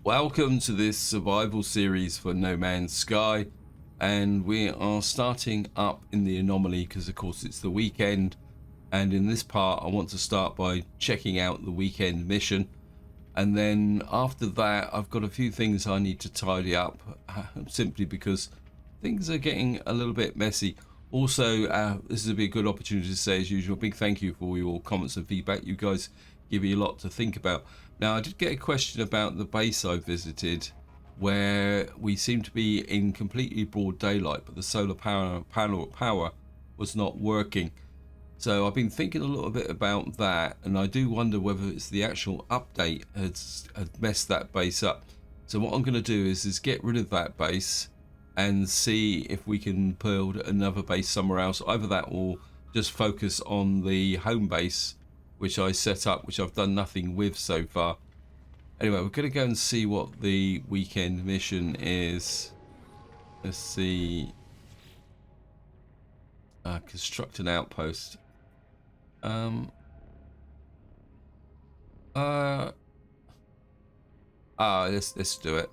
Welcome to this survival series for No Man's Sky, and we are starting up in the anomaly because of course it's the weekend, and in this part I want to start by checking out the weekend mission, and then after that I've got a few things I need to tidy up simply because things are getting a little bit messy. Also, this would be a good opportunity to say, as usual, a big thank you for all your comments and feedback. You guys give me a lot to think about. Now, I did get a question about the base I visited, where we seem to be in completely broad daylight, but the solar power was not working. So I've been thinking a little bit about that, and I do wonder whether it's the actual update had messed that base up. So what I'm going to do is get rid of that base and see if we can build another base somewhere else. Either that or just focus on the home base which I set up, which I've done nothing with so far. Anyway, we're going to go and see what the weekend mission is. Let's see. Construct an outpost. Let's do it.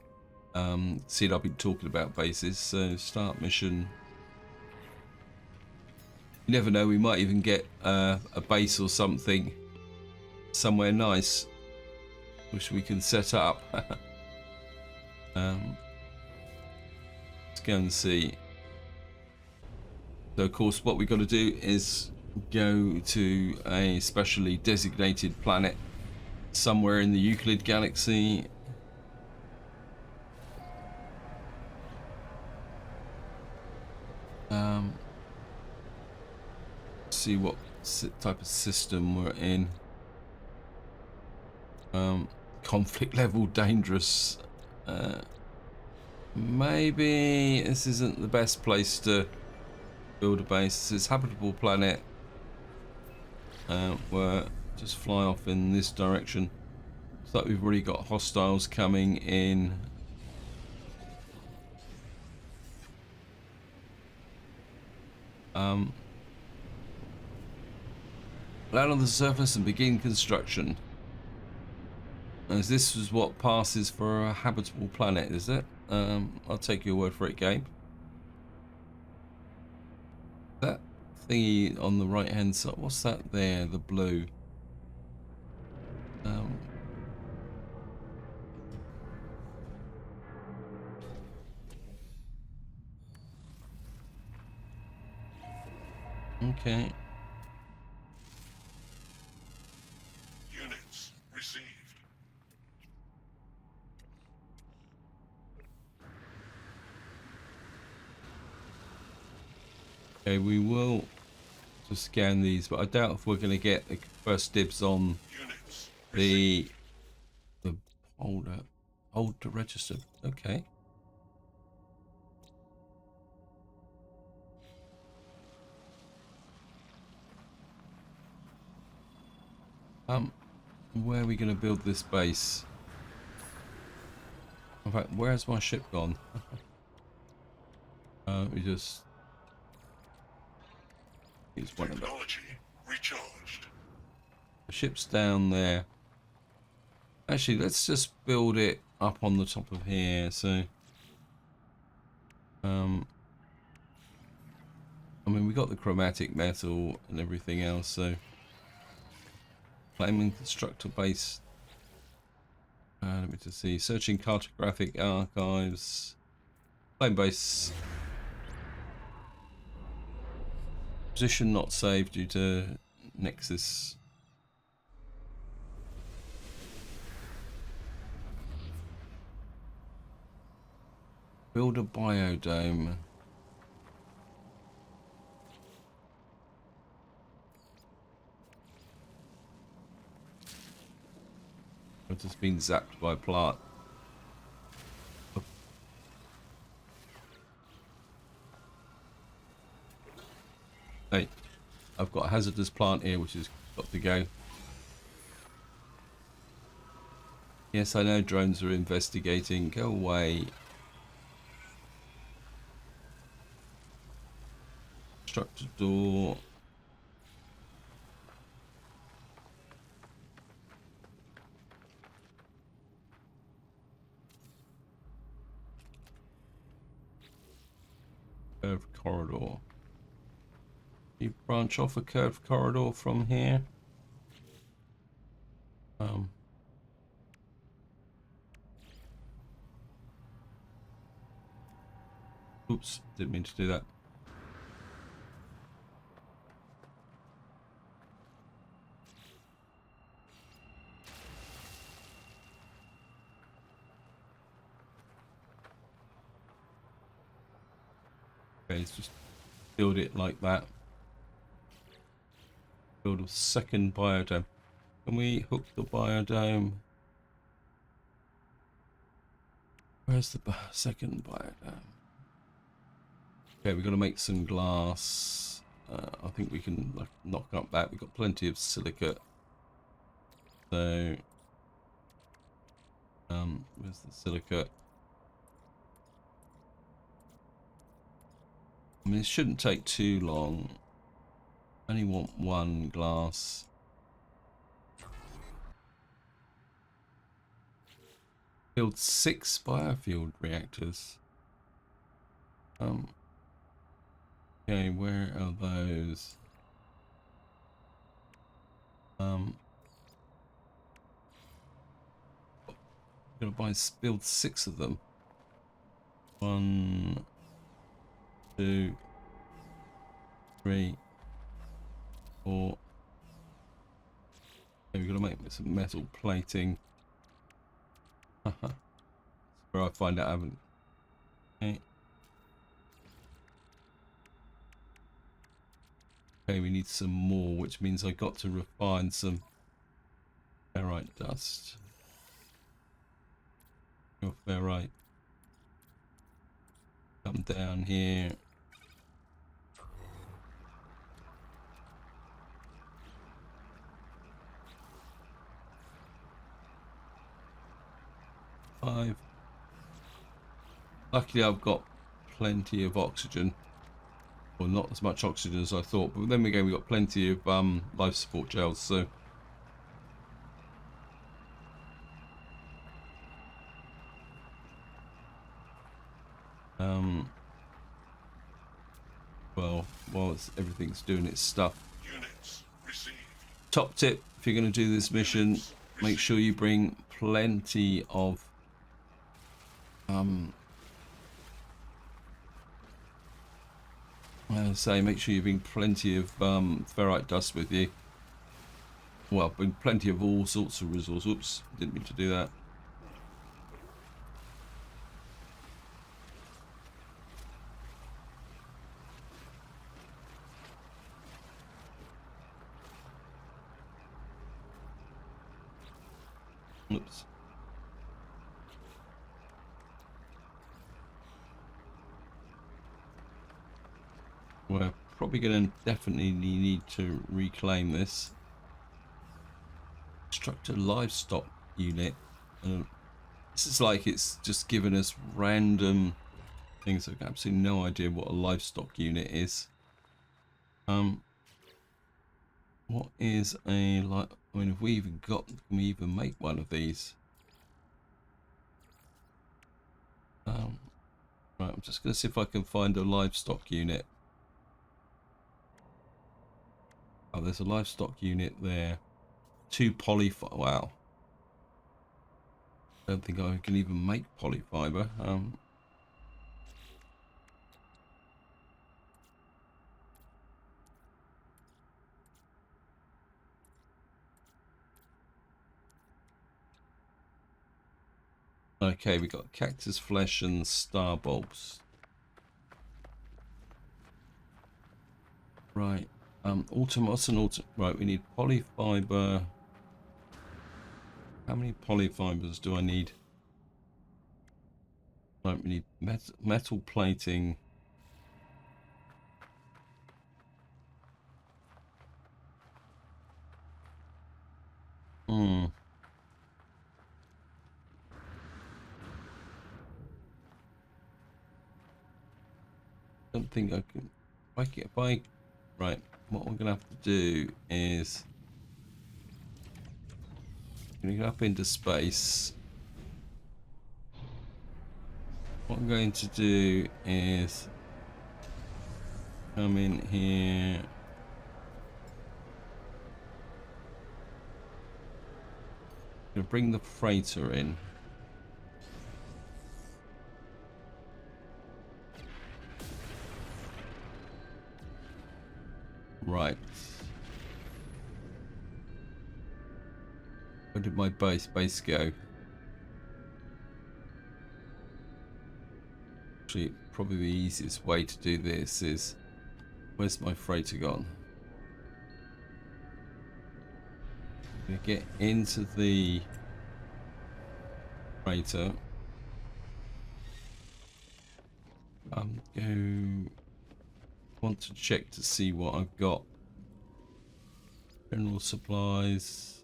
See, I've been talking about bases, so start mission. You never know, we might even get a base or something somewhere nice which we can set up. Let's go and see. So of course what we've got to do is go to a specially designated planet somewhere in the Euclid galaxy. See what type of system we're in. Conflict level dangerous. Maybe this isn't the best place to build a base. This is habitable planet. We're just fly off in this direction. Looks like we've already got hostiles coming in. Land on the surface and begin construction. As this is what passes for a habitable planet, is it? I'll take your word for it, game. That thingy on the right hand side, what's that there? The blue. Okay. Units received. Okay, we will just scan these, but I doubt if we're going to get the first dibs on the hold to register. Okay. Where are we going to build this base? In fact, where's my ship gone? We just use one of them. Recharged. The ship's down there. Actually, let's just build it up on the top of here. So, I mean, we got the chromatic metal and everything else. So, claiming constructor base. Let me just see. Searching cartographic archives. Claim base. Position not saved due to Nexus. Build a biodome. I've just been zapped by a plant. Hey, I've got a hazardous plant here which has got to go. Yes, I know drones are investigating. Go away. Construct a door. curved corridor. You branch off a curved corridor from here. Oops, didn't mean to do that. Okay, let's just build it like that. Build a second biodome. Can we hook the biodome? Where's the second biodome? Okay, we've got to make some glass. I think we can knock up that. We've got plenty of silicate. So, where's the silicate? I mean, it shouldn't take too long. I only want one glass. Build 6 biofuel reactors. Okay, where are those? Gotta build 6 of them. 1, 2, 3, 4. Okay, we've got to make some metal plating. That's where I find out I haven't. Okay. Okay, we need some more, which means I got to refine some ferrite dust. Your ferrite. Come down here. Five. Luckily, I've got plenty of oxygen. Well, not as much oxygen as I thought, but then again, we got plenty of life support gels. So, well, while everything's doing its stuff. Units received. Top tip: if you're going to do this mission, make sure you bring plenty of make sure you bring plenty of ferrite dust with you. Well, bring plenty of all sorts of resources. Oops, didn't mean to do that. Oops. We're probably going to definitely need to reclaim this. Construct a livestock unit. This is like it's just given us random things. I've absolutely no idea what a livestock unit is. What is a like? I mean, have we even got? Can we even make one of these? Right, I'm just going to see if I can find a livestock unit. Oh, there's a livestock unit there. 2 polyfiber. Wow. I don't think I can even make polyfiber. Okay, we got cactus flesh and star bulbs. Right. Right, we need polyfiber. How many polyfibers do I need? Right, we need metal plating. Don't think I can. Right, what we're gonna have to do is going to go up into space. What I'm going to do is come in here. Gonna bring the freighter in. Right. Where did my base go? Actually, probably the easiest way to do this is, where's my freighter gone? I'm gonna get into the freighter. Want to check to see what I've got. General supplies.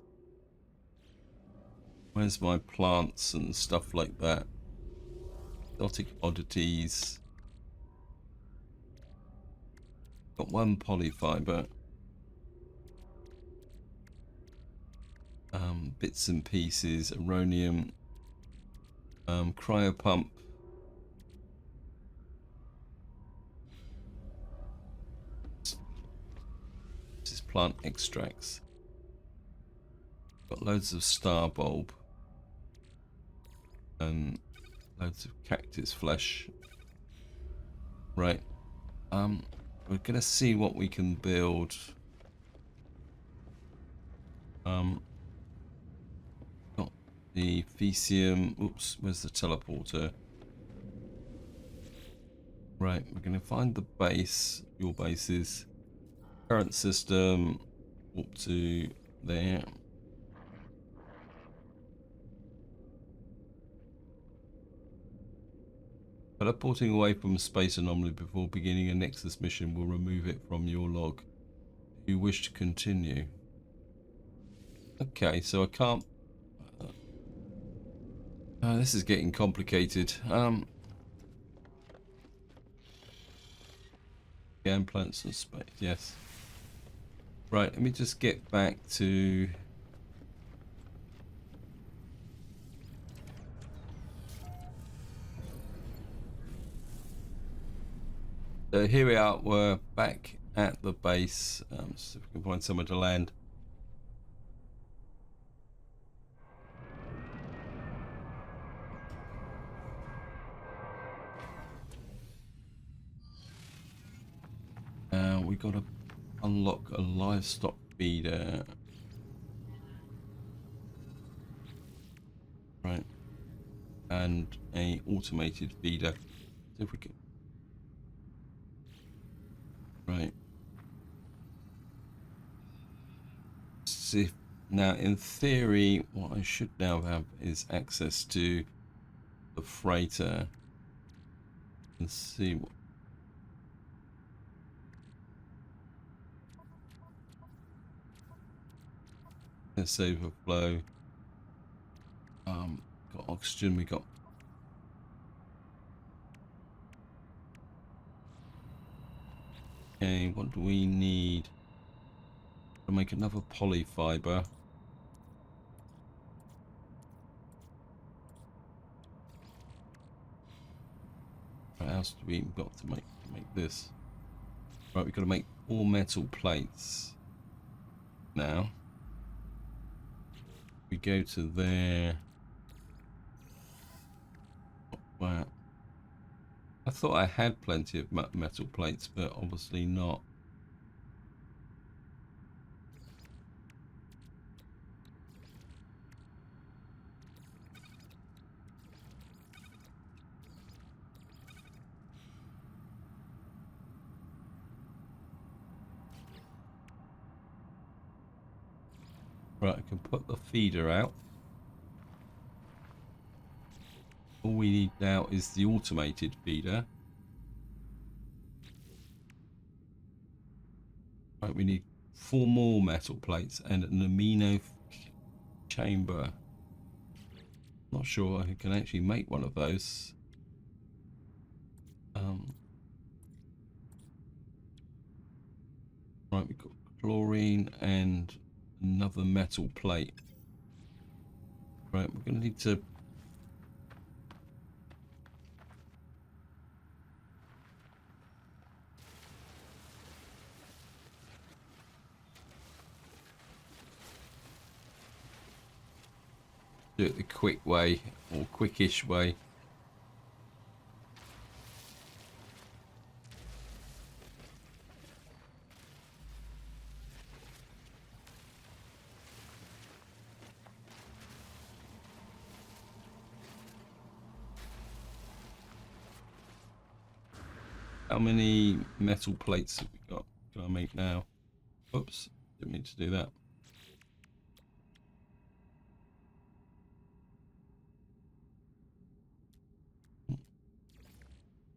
Where's my plants and stuff like that? Exotic oddities. Got one polyfiber. Bits and pieces. Aronium. Cryopump. This is plant extracts. Got loads of star bulb. And loads of cactus flesh. Right. We're gonna see what we can build. Got the Fecium. Oops, where's the teleporter? Right, we're gonna find the base. Your bases. Current system. Up to there. Teleporting away from a space anomaly before beginning a Nexus mission will remove it from your log. Do you wish to continue? Okay, so I can't... this is getting complicated. Scan plants and space, yes. Right, let me just get back to... So here we are, we're back at the base. See if we can find somewhere to land. We got to unlock a livestock feeder. Right. And a automated feeder. See if we can... Right. See if... Now, in theory, what I should now have is access to the freighter. And see what... Let's overflow. Got oxygen, we got... Okay, what do we need? To make another polyfiber. What else do we got to make this? Right, we've got to make 4 metal plates. Now we go to there. Wow. I thought I had plenty of metal plates, but obviously not. Right, I can put the feeder out. All we need now is the automated feeder. Right, we need 4 more metal plates and an amino chamber. Not sure I can actually make one of those. Right, we've got chlorine and another metal plate. Right, we're going to need to... Do it the quick way, or quickish way. How many metal plates have we got? Can I make now? Oops, didn't mean to do that.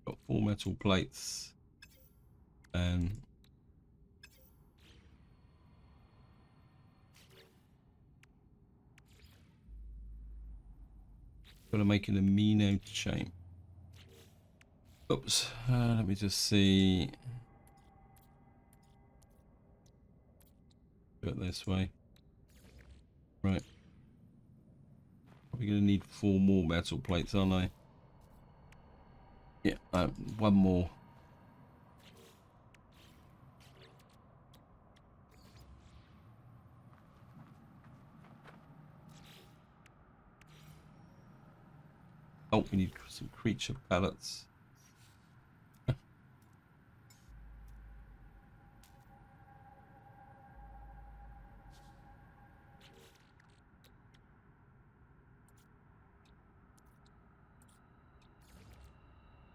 Got 4 metal plates and gotta make an amino chain. Oops, let me just see. Do it this way. Right. Probably gonna need 4 more metal plates, aren't I? Yeah, 1 more. Oh, we need some creature pellets.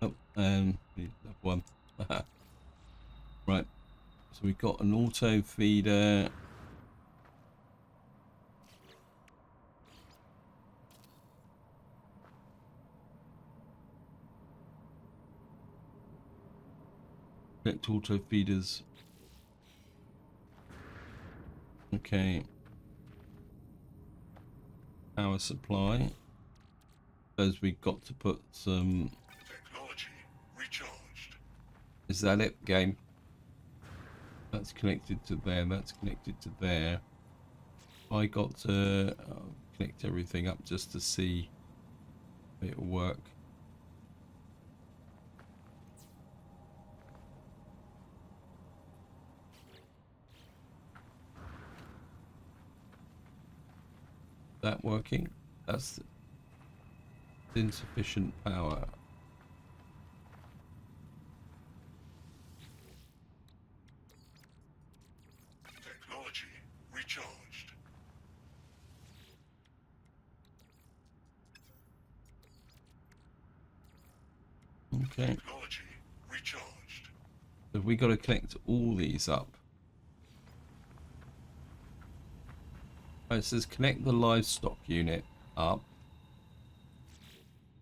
Oh, we need another one. Right, so we've got an auto feeder. Collect auto feeders. Okay. Power supply. Suppose we've got to put some. Technology recharged. Is that it, game? That's connected to there. That's connected to there. I got to connect everything up just to see if it'll work. That working? That's insufficient power. Technology recharged. Okay. Technology recharged. So we got to connect all these up. Oh, it says connect the livestock unit up.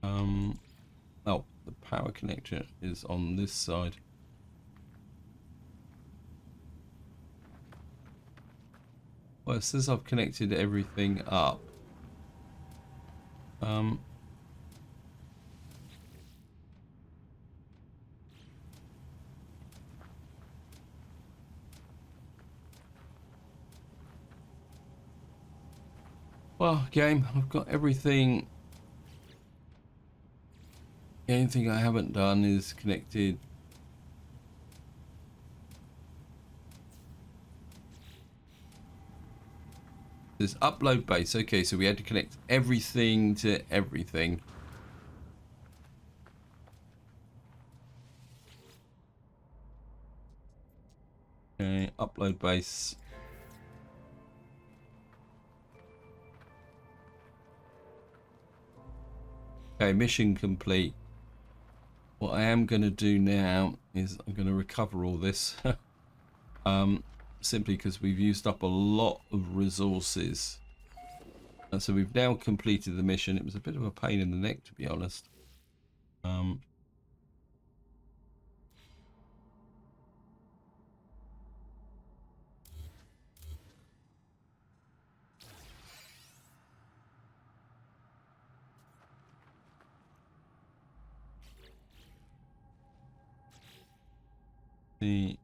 Oh, the power connector is on this side. Well, it says I've connected everything up. Well, game, I've got everything. The only thing I haven't done is connected. There's upload base. Okay, so we had to connect everything to everything. Okay, upload base. Okay, mission complete. What I am going to do now is I'm going to recover all this. Simply because we've used up a lot of resources. And so we've now completed the mission. It was a bit of a pain in the neck, to be honest. The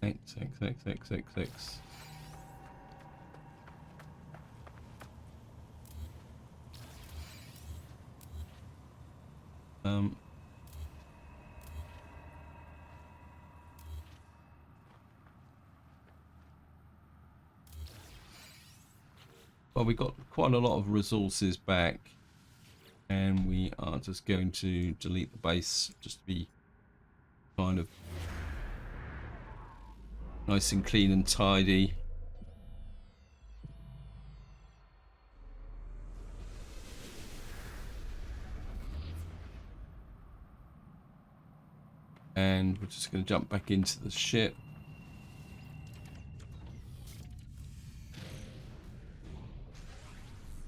X. Well, we got quite a lot of resources back, and we are just going to delete the base just to be kind of nice and clean and tidy. And we're just going to jump back into the ship.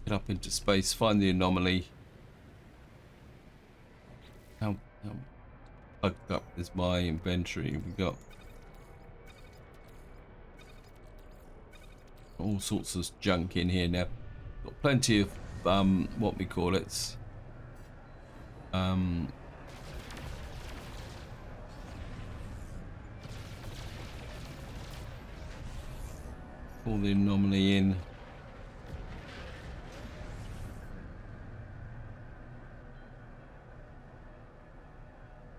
Get up into space, find the anomaly. How plugged up is my inventory? We got all sorts of junk in here now. Got plenty of what we call it. Pull the anomaly in.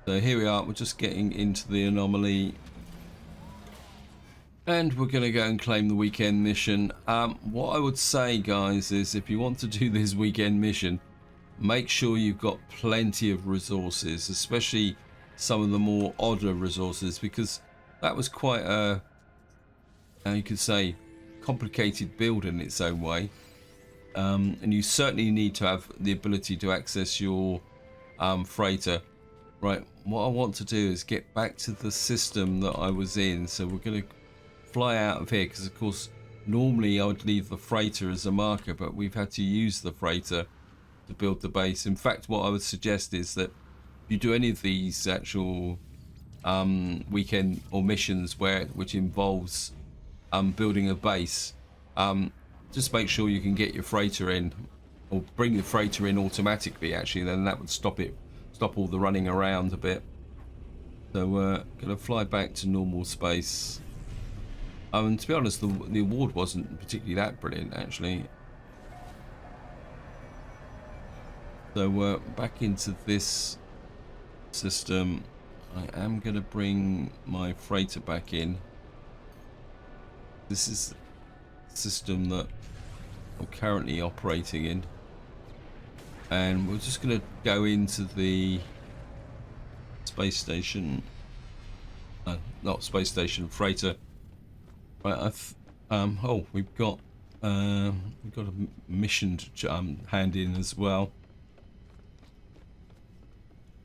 So here we are, we're just getting into the anomaly. And we're going to go and claim the weekend mission. What I would say, guys, is if you want to do this weekend mission, make sure you've got plenty of resources, especially some of the more odder resources, because that was quite a, you could say, complicated build in its own way. And you certainly need to have the ability to access your freighter. Right, what I want to do is get back to the system that I was in. So we're going to fly out of here, because of course normally I would leave the freighter as a marker, but we've had to use the freighter to build the base. In fact, what I would suggest is that if you do any of these actual weekend or missions which involves building a base, just make sure you can get your freighter in, or bring the freighter in automatically actually, then that would stop all the running around a bit. So we're gonna fly back to normal space. And to be honest, the award wasn't particularly that brilliant actually. So we're back into this system. I am gonna bring my freighter back in. This is the system that I'm currently operating in. And we're just going to go into the space station, not space station, freighter. Right, oh, we've got a mission to hand in as well.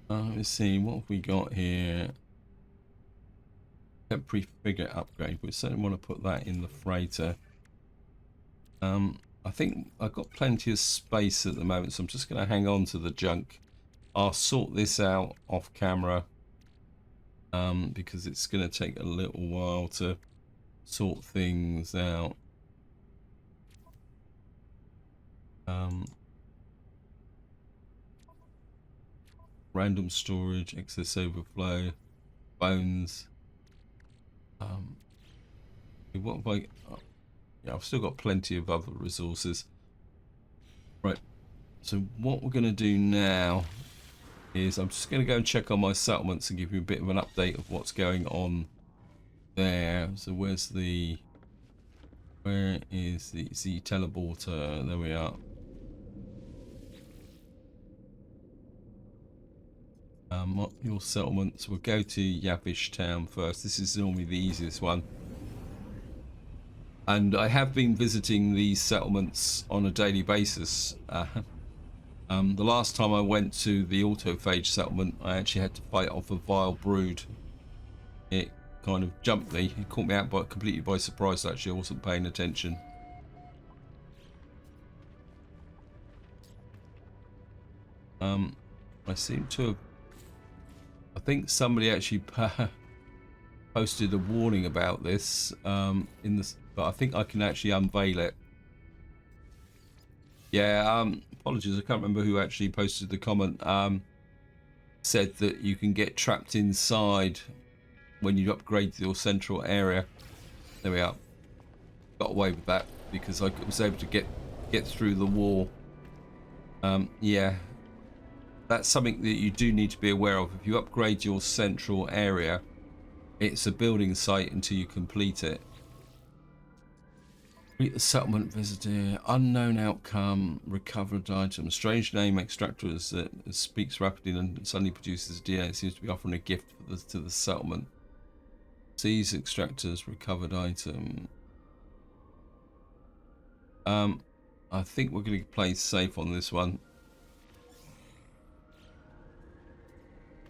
Let's see, what have we got here? Temporary figure upgrade. We certainly want to put that in the freighter. I think I've got plenty of space at the moment, so I'm just going to hang on to the junk. I'll sort this out off camera, because it's going to take a little while to sort things out. Random storage, excess overflow, bones. What have I... Oh, yeah, I've still got plenty of other resources. Right, so what we're going to do now is I'm just going to go and check on my settlements and give you a bit of an update of what's going on there. So where is the teleporter? There we are. Your settlements. We'll go to Yavish Town first. This is normally the easiest one. And I have been visiting these settlements on a daily basis. The last time I went to the autophage settlement, I actually had to fight off a vile brood. It kind of jumped me. It caught me out completely by surprise, actually. I wasn't paying attention. I seem to have... I think somebody actually posted a warning about this in the... But I think I can actually unveil it. Yeah, apologies, I can't remember who actually posted the comment. Said that you can get trapped inside when you upgrade your central area. There we are. Got away with that because I was able to get through the wall. Yeah, that's something that you do need to be aware of. If you upgrade your central area, it's a building site until you complete it. Meet the settlement visitor. Unknown outcome. Recovered item. Strange name. Extractors that speaks rapidly and suddenly produces DNA. It seems to be offering a gift to the settlement. Seize extractors. Recovered item. I think we're going to play safe on this one.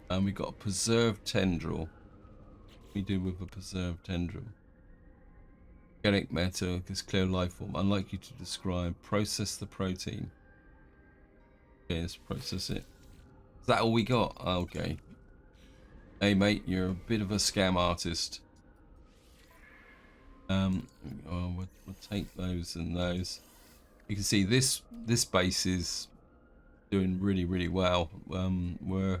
And we got a preserved tendril. What we do with a preserved tendril? Organic matter, this clear life form, unlikely to describe. Process the protein. Okay, let's process it. Is that all we got? Okay. Hey mate, you're a bit of a scam artist. We'll take those and those. You can see this base is doing really well. We're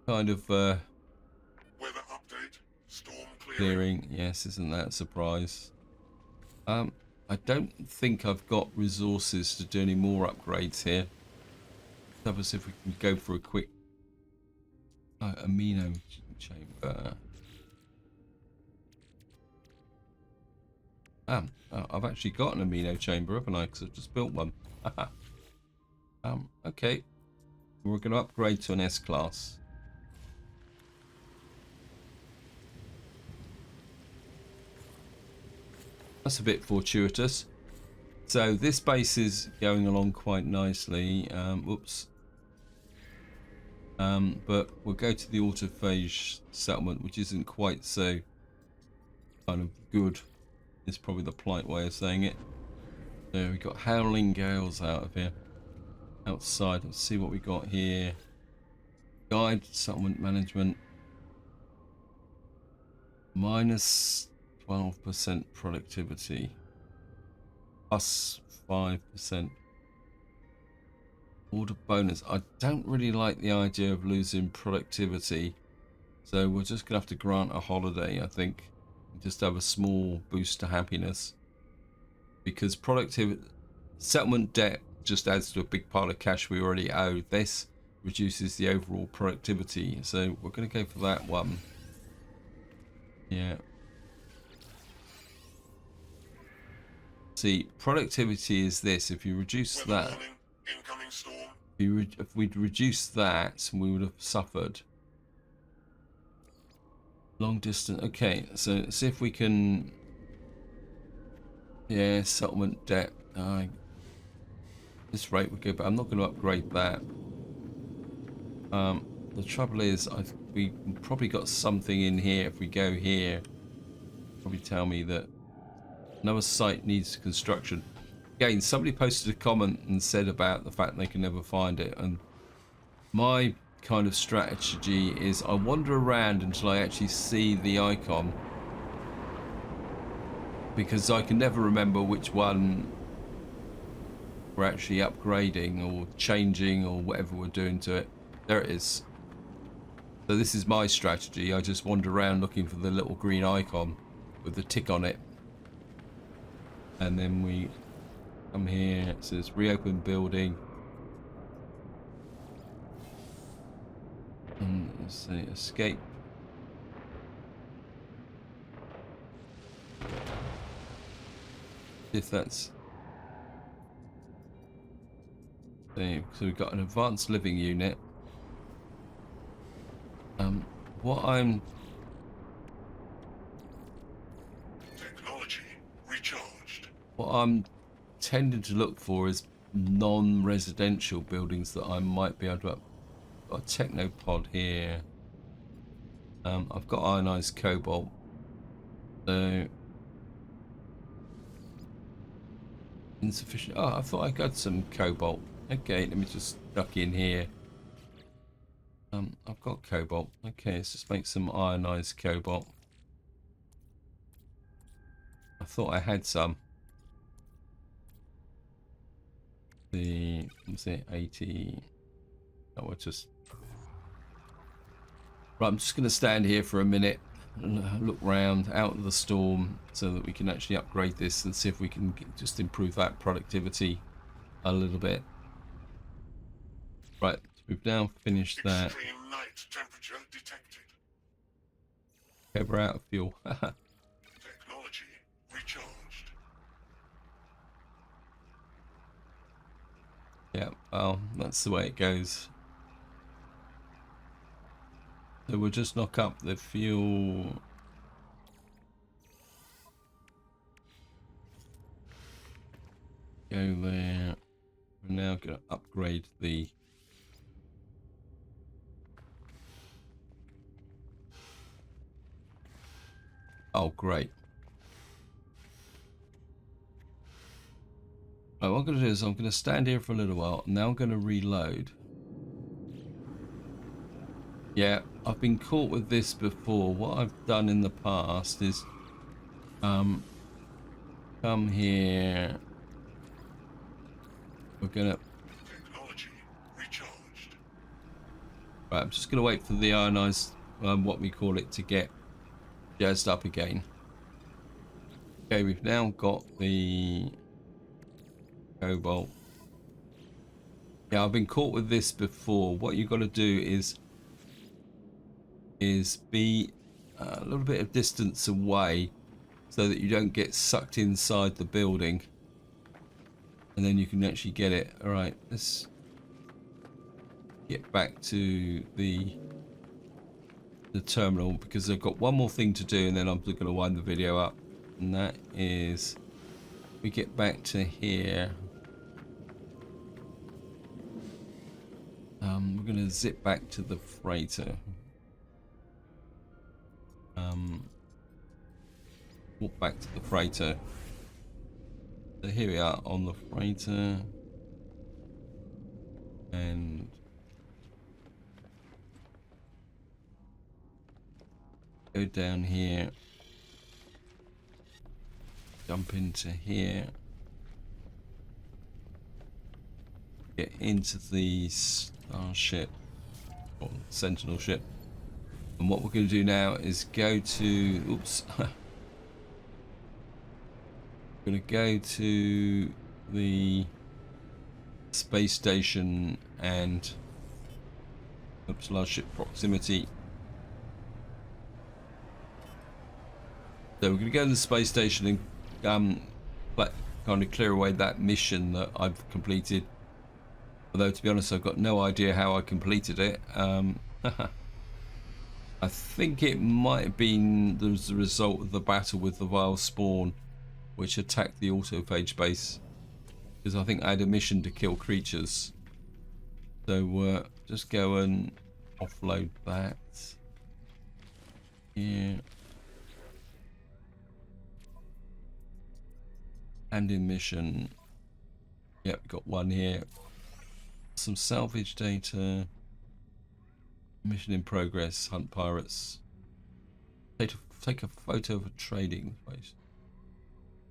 kind of Weather update. Storm clearing. Yes, isn't that a surprise? I don't think I've got resources to do any more upgrades here. Let's have a see if we can go for a quick amino chamber. I've actually got an amino chamber, haven't I? Because I've just built one. Okay. We're going to upgrade to an S class. That's a bit fortuitous. So this base is going along quite nicely. Whoops. But we'll go to the autophage settlement, which isn't quite so kind of good. Is probably the polite way of saying it. There we got howling gales out of here. Outside, let's see what we got here. Guide settlement management. Minus 12% productivity. Plus 5%. Order bonus. I don't really like the idea of losing productivity. So we're just going to have to grant a holiday, I think. Just have a small boost to happiness. Because productivity... Settlement debt just adds to a big pile of cash we already owe. This reduces the overall productivity. So we're going to go for that one. Yeah. See, productivity is this. If you reduce that... Incoming storm. If we'd reduced that, we would have suffered. Long distance. Okay, so let's see if we can... Yeah, settlement debt. This rate would go, but I'm not going to upgrade that. The trouble is, we probably got something in here. If we go here, probably tell me that another site needs construction. Again, somebody posted a comment and said about the fact they can never find it, and my kind of strategy is I wander around until I actually see the icon, because I can never remember which one we're actually upgrading or changing or whatever we're doing to it. There it is. So this is my strategy. I just wander around looking for the little green icon with the tick on it, and then we come here. It says reopen building. And let's say escape. If that's... So we've got an advanced living unit. What I'm... Technology recharged. What I'm tending to look for is non-residential buildings that I might be able to... Got a technopod here. I've got ionized cobalt. So... Insufficient. Oh, I thought I got some cobalt. Okay, let me just duck in here. I've got cobalt. Okay, let's just make some ionized cobalt. I thought I had some. What's it, 80? Oh, we'll just... Right, I'm just going to stand here for a minute and look round out of the storm so that we can actually upgrade this and see if we can just improve that productivity a little bit. Right, we've now finished that. Extreme night temperature detected. Okay, we're out of fuel. Technology recharged. Yeah, well, that's the way it goes. So we'll just knock up the fuel. Go there. We're now going to upgrade the... Oh, great. Right, what I'm going to do is I'm going to stand here for a little while. Now I'm going to reload. Yeah, I've been caught with this before. What I've done in the past is come here. We're going to... Technology recharged. Right, I'm just going to wait for the ionized, what we call it, to get jazzed up again. Okay, we've now got the cobalt. Yeah, I've been caught with this before. What you've got to do is be a little bit of distance away so that you don't get sucked inside the building, and then you can actually get it. All right, let's get back to the terminal because I've got one more thing to do, and then I'm just going to wind the video up, and that is we get back to here. We're going to zip back to the freighter. Walk back to the freighter. So here we are on the freighter, and go down here, jump into here, get into the starship or Sentinel ship. And what we're going to do now is go to, oops, we're going to go to the space station and, oops, large ship proximity. So we're going to go to the space station and kind of clear away that mission that I've completed. Although, to be honest, I've got no idea how I completed it. I think it might have been the result of the battle with the vile spawn, which attacked the autophage base. Because I think I had a mission to kill creatures. So just go and offload that. Here. And in mission. Yep, got one here. Some salvage data. Mission in progress. Hunt pirates. Take a photo of a trading place.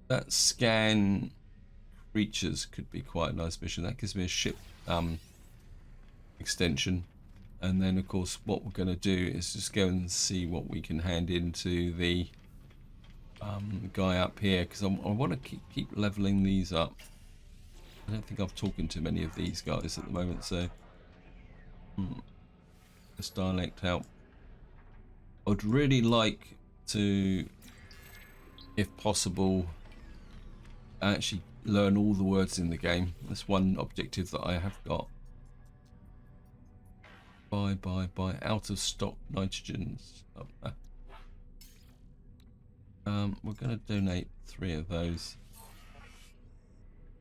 That scan creatures could be quite a nice mission. That gives me a ship extension. And then, of course, what we're going to do is just go and see what we can hand into the guy up here, because I want to keep leveling these up. I don't think I'm talking to many of these guys at the moment, so this dialect help. I'd really like to, if possible, actually learn all the words in the game. That's one objective that I have got. Buy out of stock nitrogens. We're going to donate 3 of those.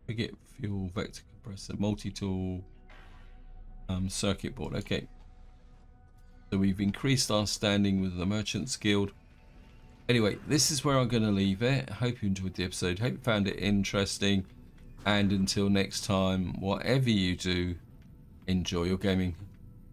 We get fuel, vector compressor, multi-tool, circuit board. Okay. So we've increased our standing with the Merchants Guild. Anyway, this is where I'm going to leave it. Hope you enjoyed the episode. Hope you found it interesting. And until next time, whatever you do, enjoy your gaming.